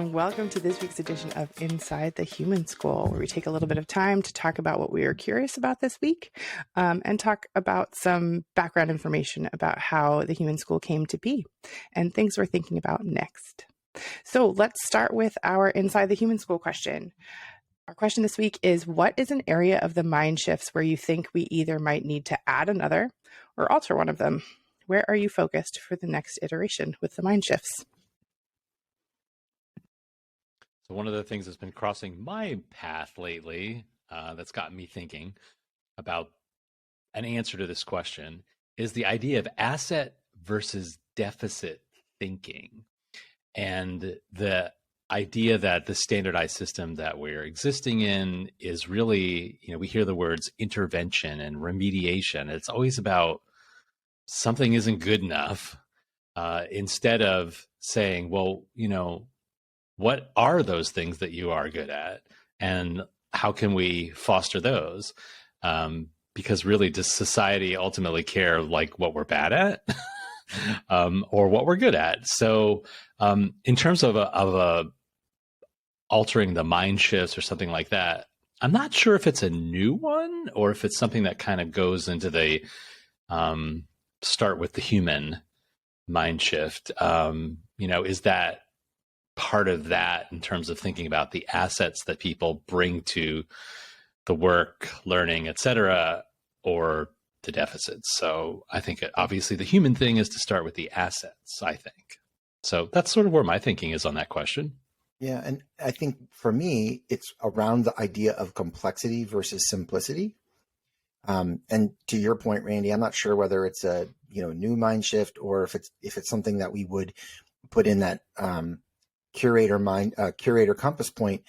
and welcome to this week's edition of Inside the Human School, where we take a little bit of time to talk about what we are curious about this week and talk about some background information about how the Human School came to be and things we're thinking about next. So let's start with our Inside the Human School question. Our question this week is, what is an area of the mind shifts where you think we either might need to add another or alter one of them? Where are you focused for the next iteration with the mind shifts? So one of the things that's been crossing my path lately that's gotten me thinking about an answer to this question is the idea of asset versus deficit thinking, and the idea that the standardized system that we're existing in is really, we hear the words intervention and remediation. It's always about something isn't good enough instead of saying, well, what are those things that you are good at, and how can we foster those? Because really, does society ultimately care like what we're bad at or what we're good at? So in terms of altering the mind shifts or something like that, I'm not sure if it's a new one or if it's something that kind of goes into the start with the human mind shift. Is that part of that in terms of thinking about the assets that people bring to the work, learning, etc., or the deficits? So I think obviously the human thing is to start with the assets, I think. So that's sort of where my thinking is on that question. Yeah, and I think for me, it's around the idea of complexity versus simplicity. And to your point, Randy, I'm not sure whether it's a new mind shift or if it's something that we would put in that curator compass point.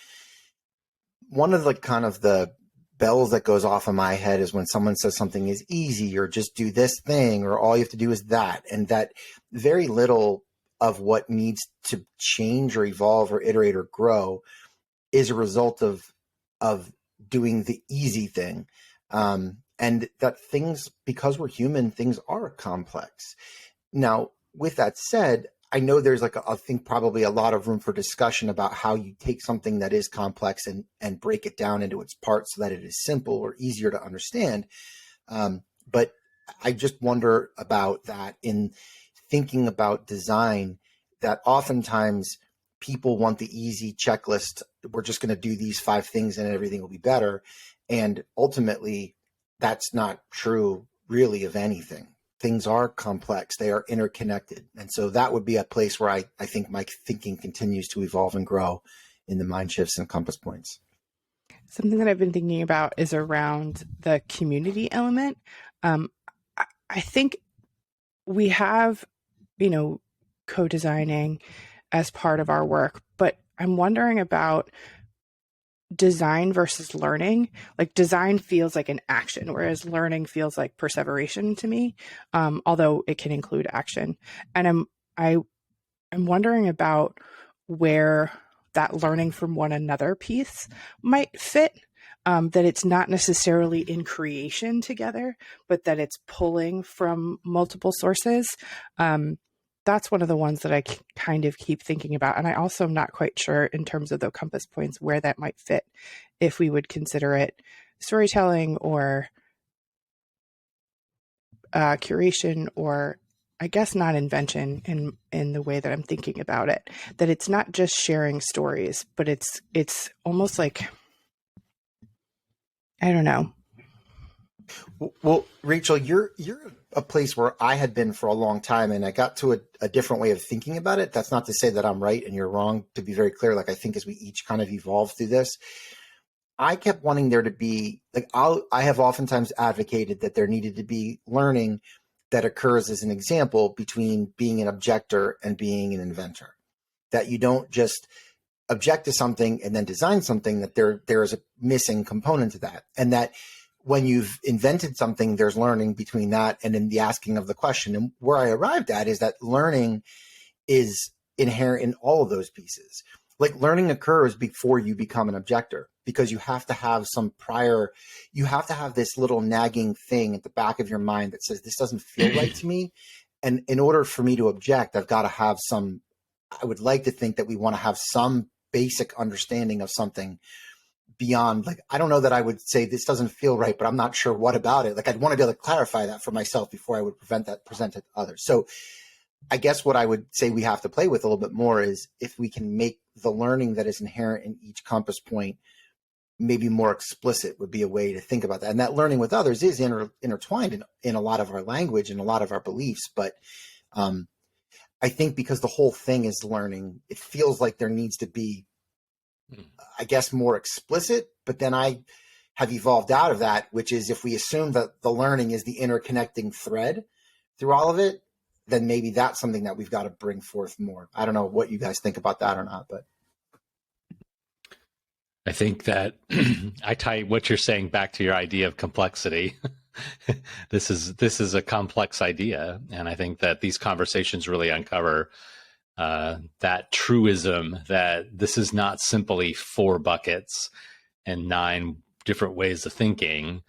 One of the kind of the bells that goes off in my head is when someone says something is easy, or just do this thing, or all you have to do is that, and that very little of what needs to change or evolve or iterate or grow is a result of doing the easy thing. And that things, because we're human, things are complex. Now, with that said, I know there's I think probably a lot of room for discussion about how you take something that is complex and break it down into its parts so that it is simple or easier to understand. But I just wonder about that in thinking about design, that oftentimes people want the easy checklist. We're just going to do these 5 things and everything will be better. And ultimately, that's not true really of anything. Things are complex. They are interconnected. And so that would be a place where I think my thinking continues to evolve and grow in the mind shifts and compass points. Something that I've been thinking about is around the community element. I think we have, co-designing as part of our work, but I'm wondering about design versus learning. Like, design feels like an action, whereas learning feels like perseveration to me, although it can include action. And I'm wondering about where that learning from one another piece might fit, that it's not necessarily in creation together, but that it's pulling from multiple sources. That's one of the ones that I kind of keep thinking about. And I also am not quite sure in terms of the compass points where that might fit, if we would consider it storytelling or curation, or I guess not invention in the way that I'm thinking about it. That it's not just sharing stories, but it's almost like, I don't know. Well, Rachel, you're a place where I had been for a long time, and I got to a different way of thinking about it. That's not to say that I'm right and you're wrong, to be very clear. I think as we each kind of evolve through this, I kept wanting there to be, I have oftentimes advocated that there needed to be learning that occurs as an example between being an objector and being an inventor. That you don't just object to something and then design something, that there is a missing component to that. And that when you've invented something, there's learning between that and in the asking of the question. And where I arrived at is that learning is inherent in all of those pieces. Learning occurs before you become an objector, because you have to have you have to have this little nagging thing at the back of your mind that says, this doesn't feel right to me. And in order for me to object, I've got to have some I would like to think that we want to have some basic understanding of something beyond, like, I don't know that I would say this doesn't feel right, but I'm not sure what about it. Like, I'd want to be able to clarify that for myself before I would present it to others. So I guess what I would say we have to play with a little bit more is if we can make the learning that is inherent in each compass point maybe more explicit would be a way to think about that. And that learning with others is intertwined in a lot of our language and a lot of our beliefs. But I think because the whole thing is learning, it feels like there needs to be, I guess, more explicit. But then I have evolved out of that, which is if we assume that the learning is the interconnecting thread through all of it, then maybe that's something that we've got to bring forth more. I don't know what you guys think about that or not, but I think that I tie what you're saying back to your idea of complexity. This is a complex idea, and I think that these conversations really uncover that truism that this is not simply 4 buckets and 9 different ways of thinking.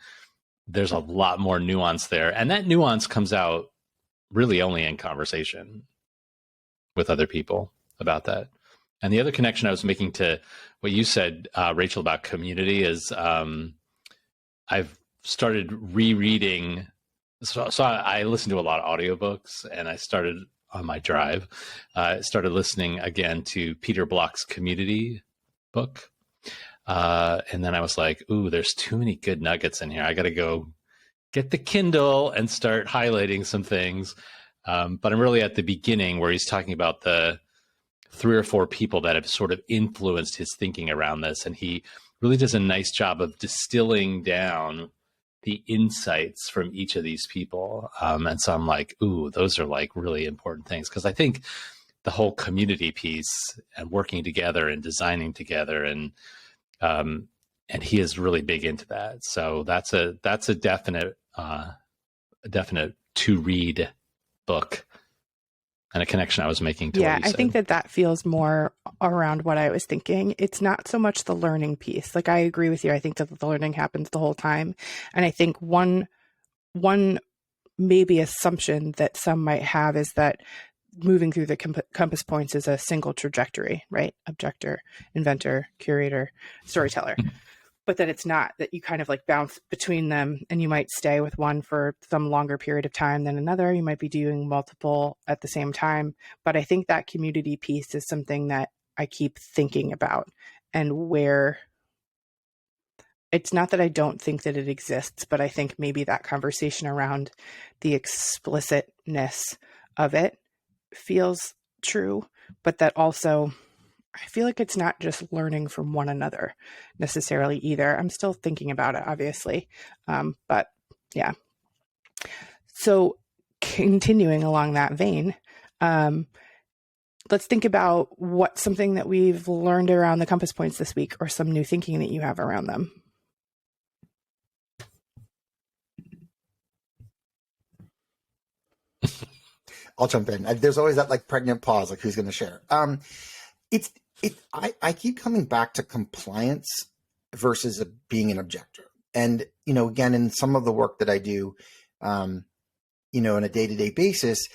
There's a lot more nuance there, and that nuance comes out really only in conversation with other people about that. And the other connection I was making to what you said, Rachel, about community is I've started rereading. So I listen to a lot of audiobooks, and I started on my drive, started listening again to Peter Block's Community book. And then I was like, ooh, there's too many good nuggets in here. I got to go get the Kindle and start highlighting some things. But I'm really at the beginning where he's talking about the 3 or 4 people that have sort of influenced his thinking around this. And he really does a nice job of distilling down the insights from each of these people. And so I'm like, ooh, those are like really important things. Because I think the whole community piece and working together and designing together, and he is really big into that. So that's a definite to read book, and a connection I was making to what you said. I think that feels more around what I was thinking. It's not so much the learning piece. Like, I agree with you. I think that the learning happens the whole time. And I think one maybe assumption that some might have is that moving through the compass points is a single trajectory, right? Objector, inventor, curator, storyteller. But that it's not, that you kind of like bounce between them, and you might stay with one for some longer period of time than another. You might be doing multiple at the same time. But I think that community piece is something that I keep thinking about, and where it's not that I don't think that it exists, but I think maybe that conversation around the explicitness of it feels true, but that also I feel like it's not just learning from one another necessarily either. I'm still thinking about it, obviously. But yeah. So continuing along that vein, let's think about what's something that we've learned around the compass points this week, or some new thinking that you have around them. I'll jump in. There's always that like pregnant pause, like who's going to share. I keep coming back to compliance versus being an objector. And, again, in some of the work that I do, on a day-to-day basis,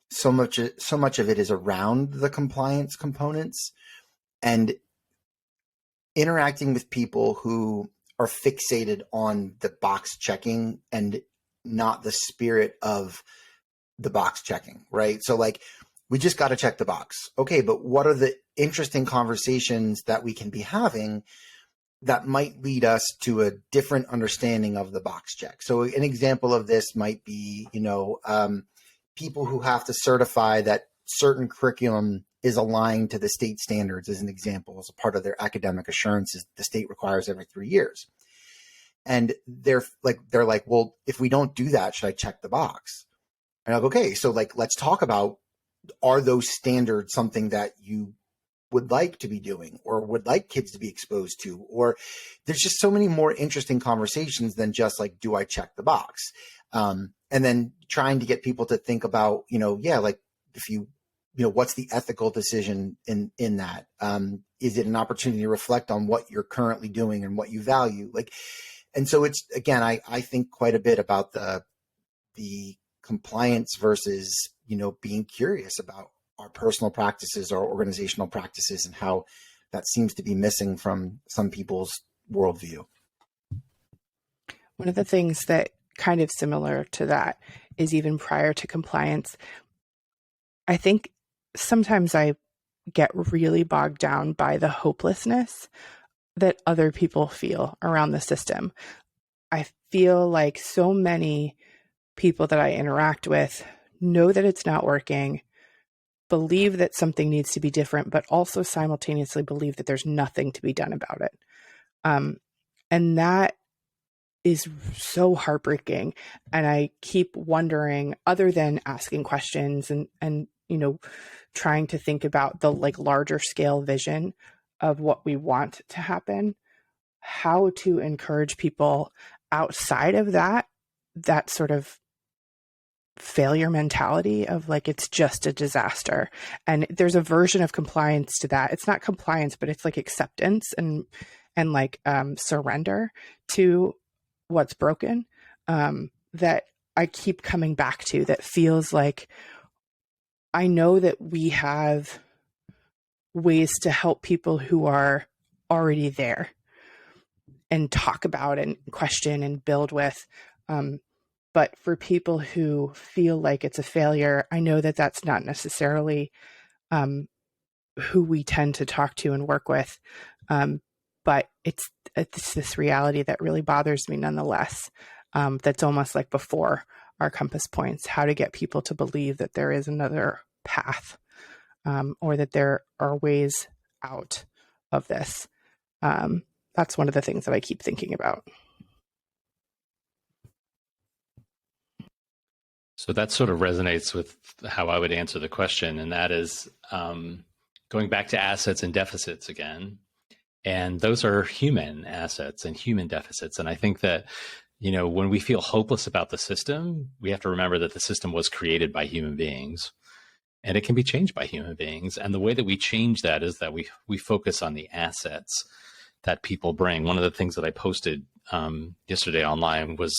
so much of it is around the compliance components and interacting with people who are fixated on the box checking and not the spirit of the box checking, right? So like, we just got to check the box. Okay, but what are the interesting conversations that we can be having that might lead us to a different understanding of the box check? So an example of this might be, people who have to certify that certain curriculum is aligned to the state standards, as an example, as a part of their academic assurances the state requires every 3 years. And they're like, well, if we don't do that, should I check the box? And I'm like, okay, so like, let's talk about, are those standards something that you would like to be doing or would like kids to be exposed to? Or there's just so many more interesting conversations than just like, do I check the box? And then trying to get people to think about, like if what's the ethical decision in that? Is it an opportunity to reflect on what you're currently doing and what you value? And so it's, again, I think quite a bit about the compliance versus, being curious about, our personal practices, our organizational practices, and how that seems to be missing from some people's worldview. One of the things that kind of similar to that is even prior to compliance, I think sometimes I get really bogged down by the hopelessness that other people feel around the system. I feel like so many people that I interact with know that it's not working, believe that something needs to be different, but also simultaneously believe that there's nothing to be done about it. And that is so heartbreaking. And I keep wondering, other than asking questions and trying to think about the like larger scale vision of what we want to happen, how to encourage people outside of that sort of failure mentality of like, it's just a disaster. And there's a version of compliance to that. It's not compliance, but it's like acceptance and like surrender to what's broken, that I keep coming back to, that feels like I know that we have ways to help people who are already there and talk about and question and build with. But for people who feel like it's a failure, I know that that's not necessarily who we tend to talk to and work with. But it's this reality that really bothers me nonetheless. That's almost like before our compass points, how to get people to believe that there is another path, or that there are ways out of this. That's one of the things that I keep thinking about. So that sort of resonates with how I would answer the question, and that is going back to assets and deficits again. And those are human assets and human deficits. And I think that, when we feel hopeless about the system, we have to remember that the system was created by human beings and it can be changed by human beings. And the way that we change that is that we focus on the assets that people bring. One of the things that I posted yesterday online was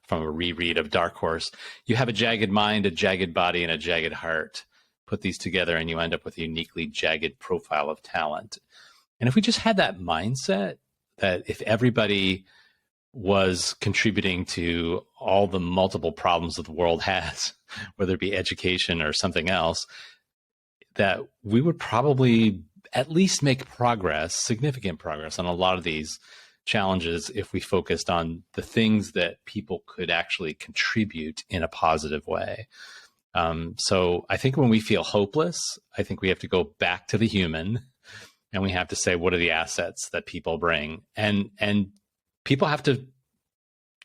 from a reread of Dark Horse. You have a jagged mind, a jagged body, and a jagged heart. Put these together and you end up with a uniquely jagged profile of talent. And if we just had that mindset that if everybody was contributing to all the multiple problems that the world has, whether it be education or something else, that we would probably at least make progress, significant progress on a lot of these challenges if we focused on the things that people could actually contribute in a positive way. So I think when we feel hopeless, I think we have to go back to the human and we have to say, what are the assets that people bring? And people have to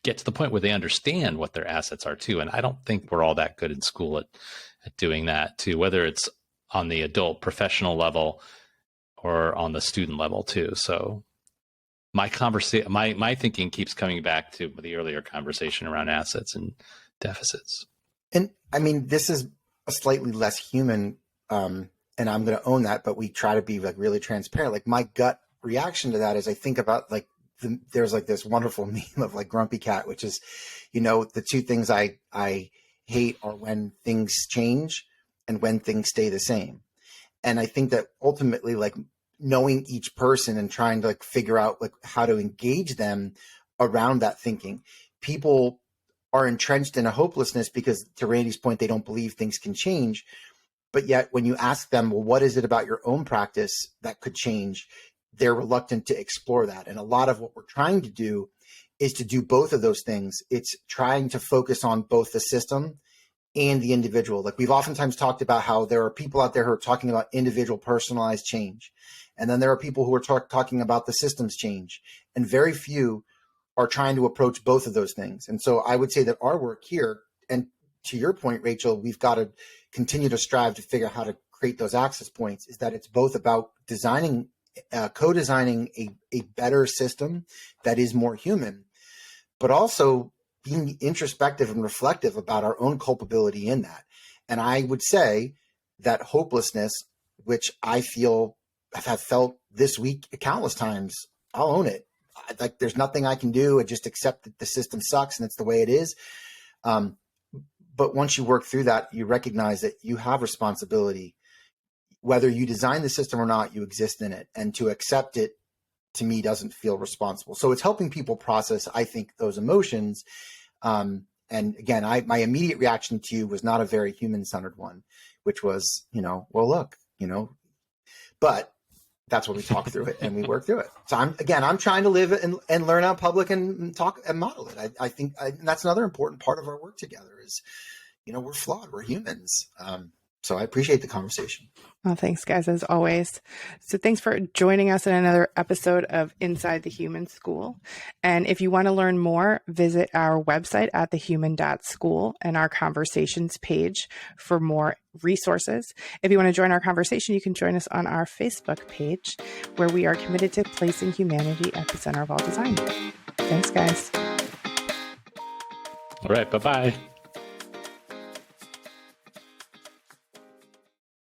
get to the point where they understand what their assets are too. And I don't think we're all that good in school at doing that too, whether it's on the adult professional level or on the student level too. So my thinking keeps coming back to the earlier conversation around assets and deficits. And I mean, this is a slightly less human, and I'm going to own that, but we try to be like really transparent. Like my gut reaction to that is I think about like, there's like this wonderful meme of like Grumpy Cat, which is, the two things I hate are when things change and when things stay the same. And I think that ultimately, like knowing each person and trying to like figure out like how to engage them around that thinking, people are entrenched in a hopelessness because, to Randy's point, they don't believe things can change. But yet when you ask them, well, what is it about your own practice that could change? They're reluctant to explore that. And a lot of what we're trying to do is to do both of those things. It's trying to focus on both the system and the individual. Like we've oftentimes talked about how there are people out there who are talking about individual personalized change. And then there are people who are talking about the systems change. And very few are trying to approach both of those things. And so I would say that our work here, and to your point, Rachel, we've got to continue to strive to figure out how to create those access points, is that it's both about designing, co-designing a better system that is more human, but also being introspective and reflective about our own culpability in that. And I would say that hopelessness, which I feel have felt this week countless times, I'll own it. Like there's nothing I can do. I just accept that the system sucks and it's the way it is. But once you work through that, you recognize that you have responsibility whether you design the system or not, you exist in it, and to accept it, to me, doesn't feel responsible. So it's helping people process, I think, those emotions. And again, my immediate reaction to you was not a very human-centered one, which was, well, look, but that's what we talk through it and we work through it. So I'm trying to live and learn out public and talk and model it. I think that's another important part of our work together is, we're flawed, we're humans. So I appreciate the conversation. Well, thanks, guys, as always. So thanks for joining us in another episode of Inside the Human School. And if you want to learn more, visit our website at thehuman.school and our conversations page for more resources. If you want to join our conversation, you can join us on our Facebook page, where we are committed to placing humanity at the center of all design. Thanks, guys. All right. Bye-bye.